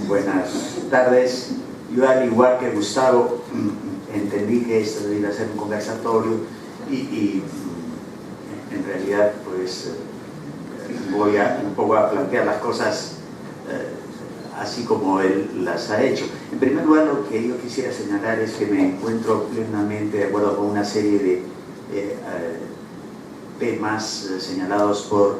Buenas tardes. Yo, al igual que Gustavo, entendí que esto debía ser un conversatorio y en realidad pues voy un poco a plantear las cosas así como él las ha hecho. En primer lugar, lo que yo quisiera señalar es que me encuentro plenamente de acuerdo con una serie de temas señalados por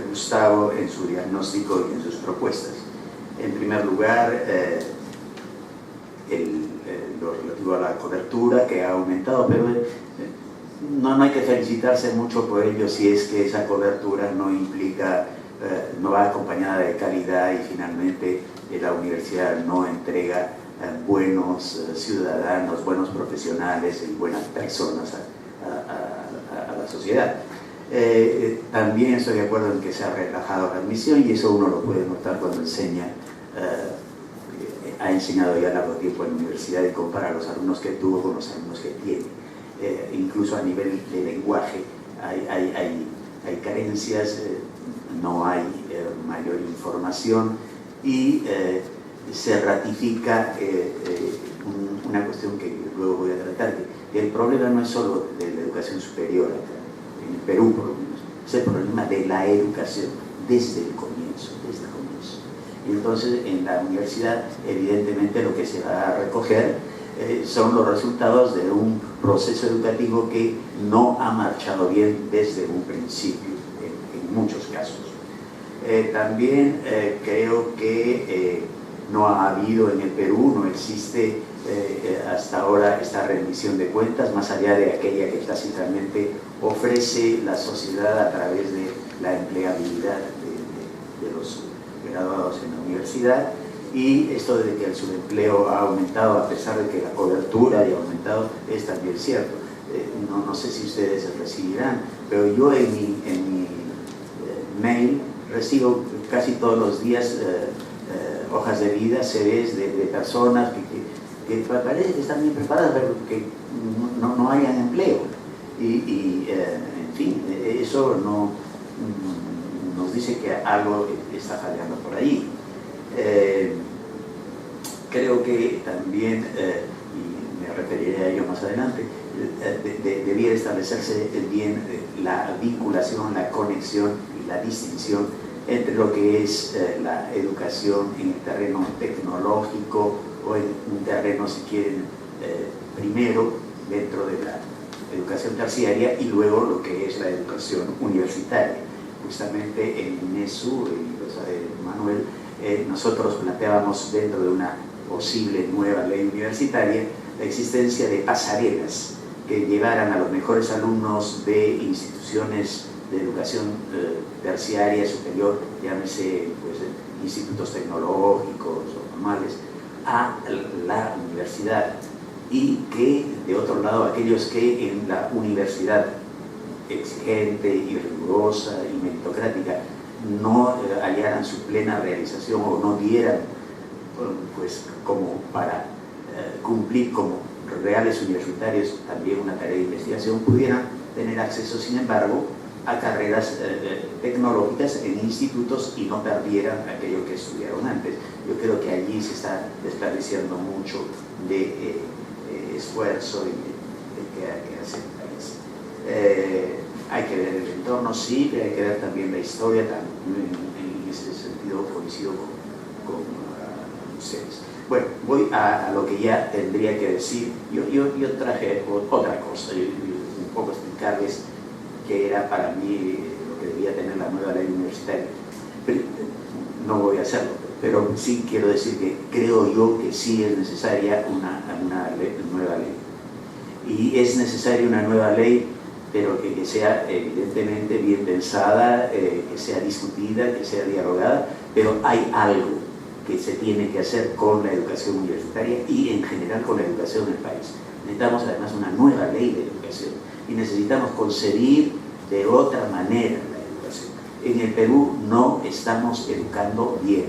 Gustavo en su diagnóstico y en sus propuestas. En primer lugar, lo relativo a la cobertura, que ha aumentado, pero no hay que felicitarse mucho por ello si es que esa cobertura no implica, no va acompañada de calidad, y finalmente la universidad no entrega buenos ciudadanos, buenos profesionales y buenas personas a la sociedad. También estoy de acuerdo en que se ha relajado la admisión, y eso uno lo puede notar cuando ha enseñado ya largo tiempo en la universidad y compara los alumnos que tuvo con los alumnos que tiene. Incluso a nivel de lenguaje hay carencias, no hay mayor información, y se ratifica una cuestión que luego voy a tratar, que el problema no es solo de la educación superior, en Perú por lo menos, es el problema de la educación desde el comienzo. Y entonces en la universidad evidentemente lo que se va a recoger son los resultados de un proceso educativo que no ha marchado bien desde un principio, en muchos casos. También creo que no ha habido en el Perú, no existe hasta ahora esta rendición de cuentas, más allá de aquella que tácitamente ofrece la sociedad a través de la empleabilidad de los graduados en la universidad. Y esto de que el subempleo ha aumentado a pesar de que la cobertura haya aumentado es también cierto. No sé si ustedes recibirán, pero yo en mi mail recibo casi todos los días hojas de vida, CVs de personas que parece que están bien preparadas, pero que no hayan empleo. En fin, eso nos dice que algo está fallando por ahí. Creo que también, y me referiré a ello más adelante, debiera establecerse bien la vinculación, la conexión y la distinción entre lo que es la educación en el terreno tecnológico, o en un terreno, si quieren, primero dentro de la educación terciaria, y luego lo que es la educación universitaria. Justamente en INESU, Manuel, nosotros planteábamos dentro de una posible nueva ley universitaria la existencia de pasarelas que llevaran a los mejores alumnos de instituciones de educación terciaria, superior, llámese pues, institutos tecnológicos o normales, a la universidad, y que de otro lado aquellos que en la universidad exigente y rigurosa y meritocrática no hallaran su plena realización o no dieran pues como para cumplir como reales universitarios también una tarea de investigación, pudieran tener acceso sin embargo a carreras tecnológicas en institutos y no perdieran aquello que estudiaron antes. Yo creo que allí se está desperdiciando mucho de esfuerzo y de que hace el país. Hay que ver el entorno, sí, pero hay que ver también la historia, también en ese sentido coincido con ustedes. Bueno, voy a lo que ya tendría que decir. Yo traje otra cosa, un poco explicarles qué era para mí lo que debía tener la nueva ley universitaria. Pero no voy a hacerlo, pero sí quiero decir que creo yo que sí es necesaria una nueva ley. Y es necesaria una nueva ley, pero que sea evidentemente bien pensada, que sea discutida, que sea dialogada, pero hay algo que se tiene que hacer con la educación universitaria y en general con la educación en el país. Necesitamos además una nueva ley de educación y necesitamos concebir de otra manera la educación. En el Perú no estamos educando bien.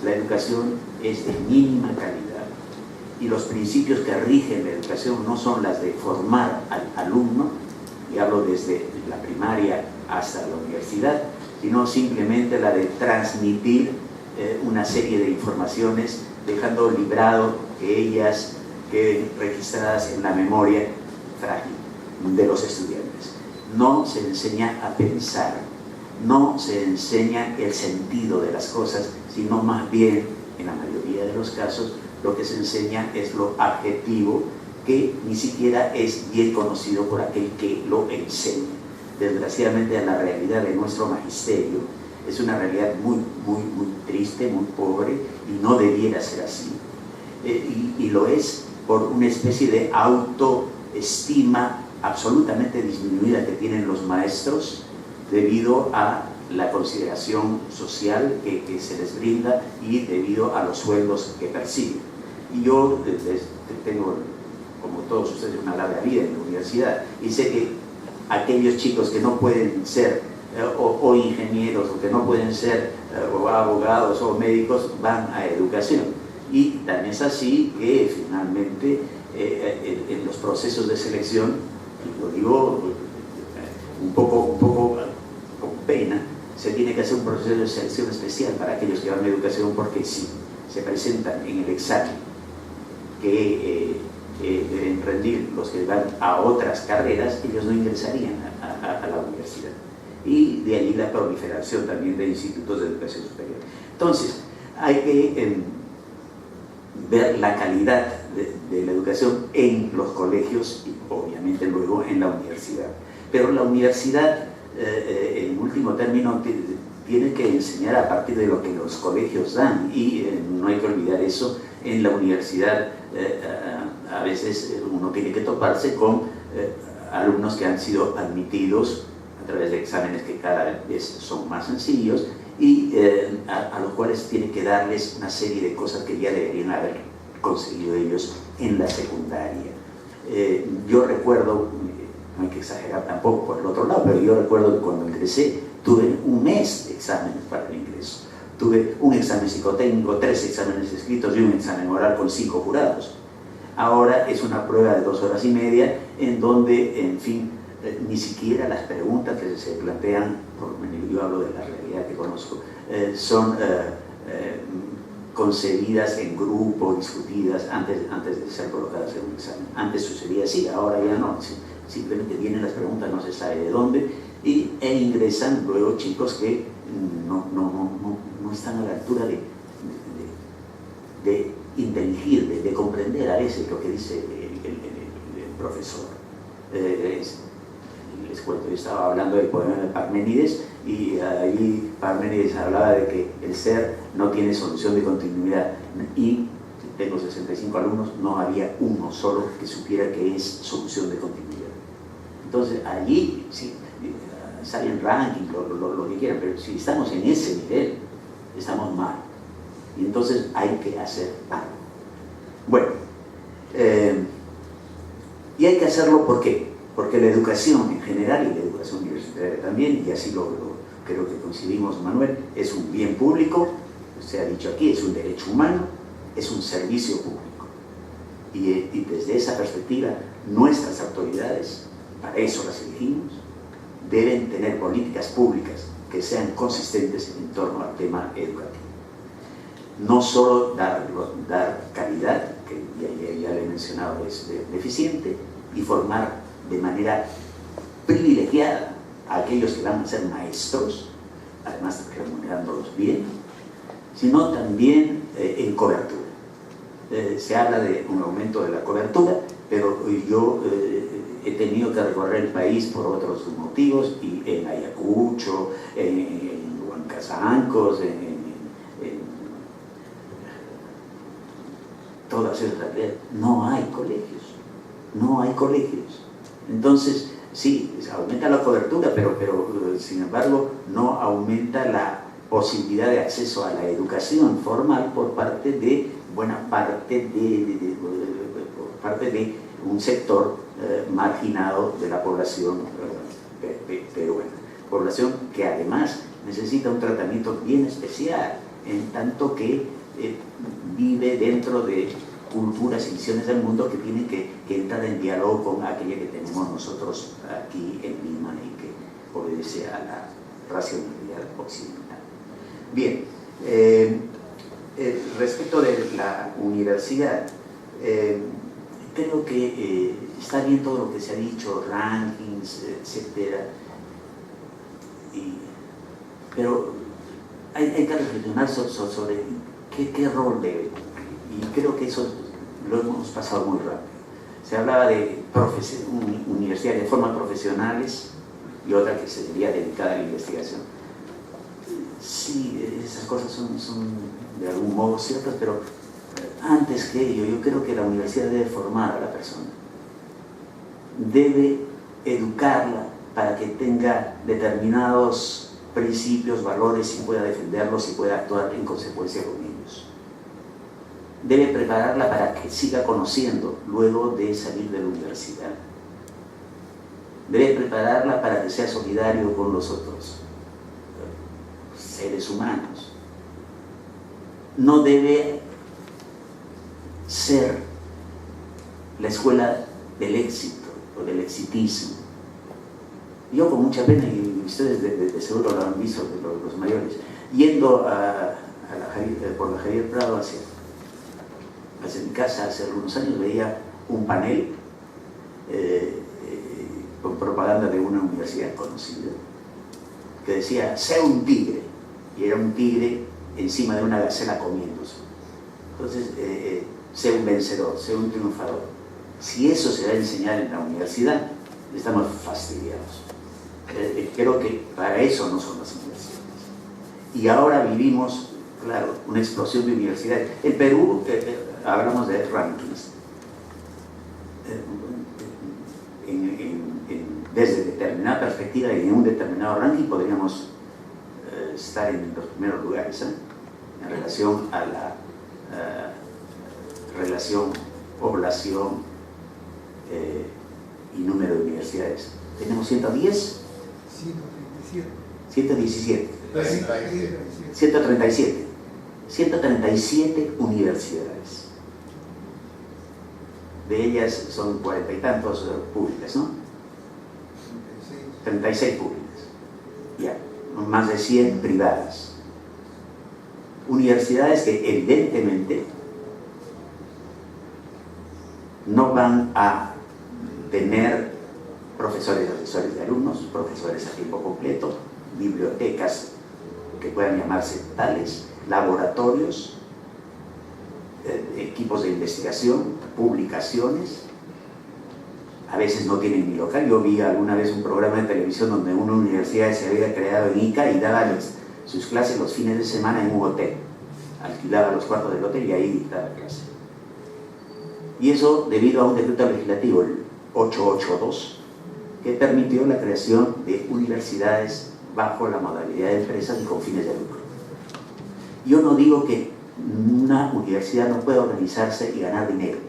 La educación es de mínima calidad y los principios que rigen la educación no son las de formar al alumno, y hablo desde la primaria hasta la universidad, sino simplemente la de transmitir una serie de informaciones, dejando librado que ellas queden registradas en la memoria frágil de los estudiantes. No se enseña a pensar, no se enseña el sentido de las cosas, sino más bien, en la mayoría de los casos, lo que se enseña es lo adjetivo, que ni siquiera es bien conocido por aquel que lo enseña. Desgraciadamente, la realidad de nuestro magisterio es una realidad muy triste, muy pobre, y no debiera ser así. Y lo es por una especie de autoestima absolutamente disminuida que tienen los maestros debido a la consideración social que se les brinda y debido a los sueldos que perciben. Y yo tengo, como todos ustedes, una larga vida en la universidad, y sé que aquellos chicos que no pueden ser o ingenieros, o que no pueden ser o abogados o médicos, van a educación. Y tan es así que finalmente en los procesos de selección, y lo digo un poco con pena, se tiene que hacer un proceso de selección especial para aquellos que van a educación, porque si se presentan en el examen que deben rendir los que van a otras carreras, ellos no ingresarían a la universidad. Y de allí la proliferación también de institutos de educación superior. Entonces, hay que ver la calidad de la educación en los colegios y obviamente luego en la universidad. Pero la universidad, en último término, tiene que enseñar a partir de lo que los colegios dan, y no hay que olvidar eso. En la universidad a veces uno tiene que toparse con alumnos que han sido admitidos a través de exámenes que cada vez son más sencillos, y a los cuales tiene que darles una serie de cosas que ya deberían haber conseguido ellos en la secundaria. Yo recuerdo, no hay que exagerar tampoco por el otro lado, pero yo recuerdo que cuando ingresé tuve un mes de exámenes para el ingreso. Tuve un examen psicotécnico, 3 exámenes escritos y un examen oral con 5 jurados. Ahora es una prueba de 2 horas y media en donde, en fin, ni siquiera las preguntas que se plantean, yo hablo de la realidad que conozco, son concebidas en grupo, discutidas antes de ser colocadas en un examen. Antes sucedía así, ahora ya no. Simplemente vienen las preguntas, no se sabe de dónde, e ingresan luego chicos que no están a la altura de inteligir, de comprender a veces lo que dice el profesor. Les cuento, yo estaba hablando del poema de Parménides, y ahí Parménides hablaba de que el ser no tiene solución de continuidad, y tengo 65 alumnos, no había uno solo que supiera que es solución de continuidad. Entonces allí sí, salen ranking, lo que quieran, pero si estamos en ese nivel, estamos mal, y entonces hay que hacer algo. Bueno, y hay que hacerlo, ¿por qué? Porque la educación en general, y la educación universitaria también, y así creo que coincidimos, Manuel, es un bien público, se ha dicho aquí, es un derecho humano, es un servicio público. Y desde esa perspectiva, nuestras autoridades, para eso las elegimos, deben tener políticas públicas que sean consistentes en torno al tema educativo. No solo dar calidad, que ya le he mencionado es deficiente, y formar de manera privilegiada a aquellos que van a ser maestros, además remunerándolos bien, sino también en cobertura. Se habla de un aumento de la cobertura, pero yo he tenido que recorrer el país por otros motivos, y en Ayacucho, en Huancazancos, en todas esas áreas, no hay colegios. Entonces, sí, se aumenta la cobertura, pero sin embargo no aumenta la posibilidad de acceso a la educación formal por parte de buena parte de un sector marginado de la población peruana. Población que además necesita un tratamiento bien especial, en tanto que vive dentro de culturas y visiones del mundo que tienen que entrar en diálogo con aquella que tenemos nosotros aquí en Lima, y que obedece a la racionalidad occidental. Bien, Respecto de la universidad, creo que está bien todo lo que se ha dicho, rankings, etcétera, pero hay que reflexionar sobre qué rol debe cumplir, y creo que eso lo hemos pasado muy rápido. Se hablaba de universidades de forma profesionales y otra que sería dedicada a la investigación. Sí, esas cosas son de algún modo ciertas, pero antes que ello, yo creo que la universidad debe formar a la persona, debe educarla para que tenga determinados principios, valores, y pueda defenderlos y pueda actuar en consecuencia con ellos. Debe prepararla para que siga conociendo luego de salir de la universidad. Debe prepararla para que sea solidario con los otros seres humanos. No debe ser la escuela del éxito o del exitismo. Yo con mucha pena, y ustedes de seguro lo han visto, los mayores, yendo por la Javier Prado hacia mi casa hace algunos años, veía un panel con propaganda de una universidad conocida que decía: sé un tigre, y era un tigre encima de una gacela comiéndose. Entonces, sé un vencedor, sé un triunfador. Si eso se va a enseñar en la universidad, estamos fastidiados. Creo que para eso no son las universidades. Y ahora vivimos, claro, una explosión de universidades. En Perú hablamos de rankings. Desde determinada perspectiva y en un determinado ranking podríamos estar en los primeros lugares, en relación a la relación población y número de universidades. Tenemos 110, 117, 137 universidades. De ellas son 40 y tantos públicas, ¿no? 36 públicas, ya, más de 100 privadas. Universidades que evidentemente no van a tener profesores, asesores de alumnos, profesores a tiempo completo, bibliotecas que puedan llamarse tales, laboratorios, equipos de investigación, publicaciones. A veces no tienen ni local. Yo vi alguna vez un programa de televisión donde una universidad se había creado en Ica y daba sus clases los fines de semana en un hotel. Alquilaba los cuartos del hotel y ahí dictaba clase. Y eso debido a un decreto legislativo, el 882, que permitió la creación de universidades bajo la modalidad de empresas y con fines de lucro. Yo no digo que una universidad no pueda organizarse y ganar dinero.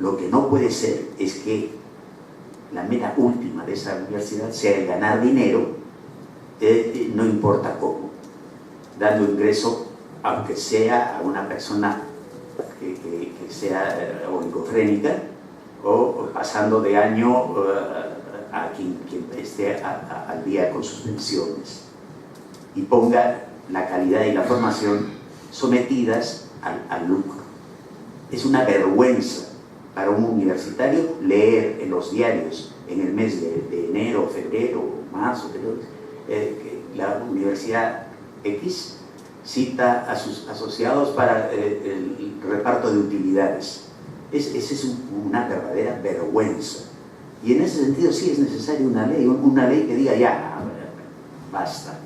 Lo que no puede ser es que la meta última de esa universidad sea el ganar dinero, no importa cómo, dando ingreso, aunque sea a una persona que sea oligofrénica, o pasando de año a quien esté al día con sus pensiones, y ponga la calidad y la formación sometidas al lucro. Es una vergüenza para un universitario leer en los diarios en el mes de enero, febrero, marzo, que la Universidad X cita a sus asociados para el reparto de utilidades. Esa es una verdadera vergüenza. Y en ese sentido sí es necesaria una ley que diga ya, basta.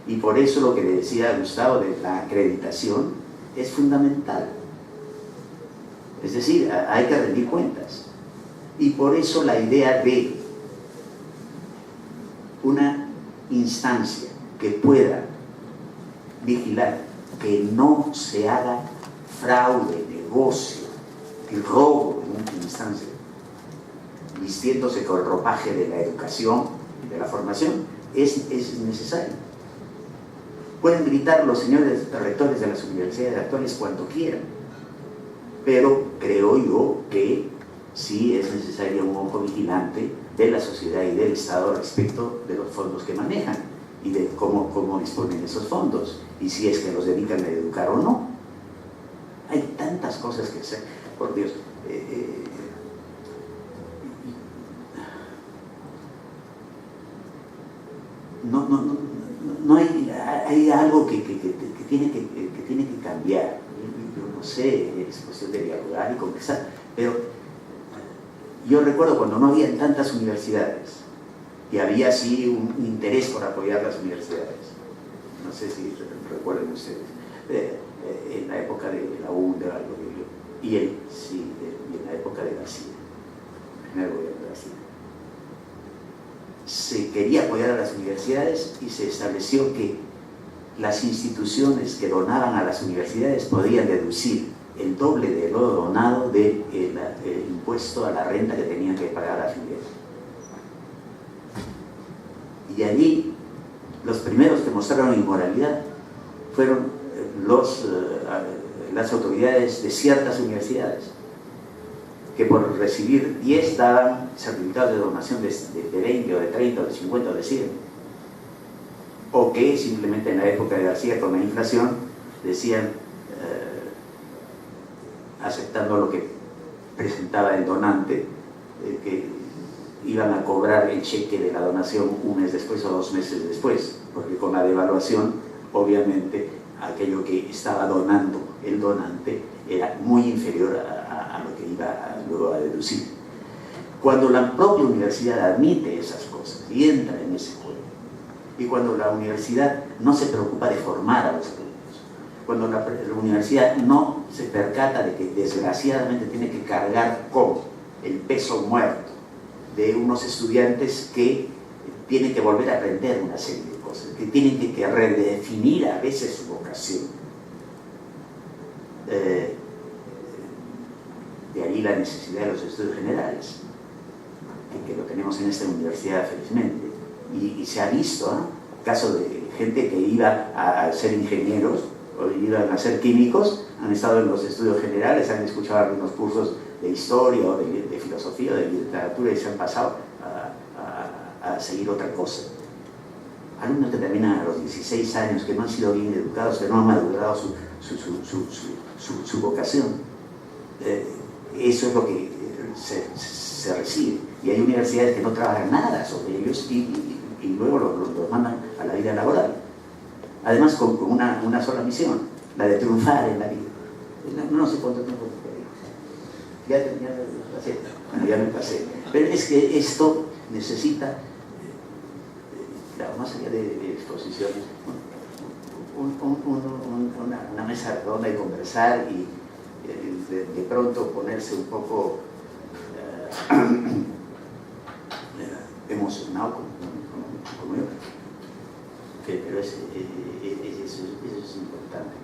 Y por eso lo que le decía Gustavo de la acreditación es fundamental. Es decir, hay que rendir cuentas. Y por eso la idea de una instancia que pueda vigilar que no se haga fraude, negocio y robo en última instancia, vistiéndose con el ropaje de la educación y de la formación, es necesario. Pueden gritar los señores rectores de las universidades actuales cuanto quieran, pero creo yo que sí es necesario un ojo vigilante de la sociedad y del Estado respecto de los fondos que manejan. y de cómo disponen esos fondos y si es que los dedican a educar o no. Hay tantas cosas que hacer, por Dios. No hay algo que tiene que cambiar. Yo no sé, es cuestión de dialogar y conversar, pero yo recuerdo cuando no había tantas universidades y había así un interés por apoyar las universidades. No sé si recuerdan ustedes, en la época de la UNDA y en la época de García, el primer gobierno de García. Se quería apoyar a las universidades y se estableció que las instituciones que donaban a las universidades podían deducir el doble de lo donado del impuesto a la renta que tenían que pagar a las universidades. Y allí los primeros que mostraron inmoralidad fueron las autoridades de ciertas universidades, que por recibir 10 daban certificados de donación de 20 o de 30 o de 50 o de 100, o que simplemente en la época de García con la inflación decían, aceptando lo que presentaba el donante, que iban a cobrar el cheque de la donación un mes después o 2 meses después, porque con la devaluación obviamente aquello que estaba donando el donante era muy inferior a lo que iba luego a deducir. Cuando la propia universidad admite esas cosas y entra en ese juego, y cuando la universidad no se preocupa de formar a los alumnos, cuando la universidad no se percata de que desgraciadamente tiene que cargar con el peso muerto de unos estudiantes que tienen que volver a aprender una serie de cosas, que tienen que redefinir a veces su vocación. De ahí la necesidad de los estudios generales, que lo tenemos en esta universidad felizmente, y se ha visto caso de gente que iba a ser ingenieros o iban a ser químicos, han estado en los estudios generales, han escuchado algunos cursos de historia o de filosofía o de literatura y se han pasado a seguir otra cosa. Alumnos que terminan a los 16 años, que no han sido bien educados, que no han madurado su vocación. Eso es lo que se recibe. Y hay universidades que no trabajan nada sobre ellos y luego los mandan a la vida laboral. Además con una sola misión, la de triunfar en la vida. No sé cuánto tiempo ya me pasé. Pero es que esto necesita, claro, más allá de exposiciones, una mesa redonda y conversar y de pronto ponerse un poco emocionado como yo. Pero eso es importante.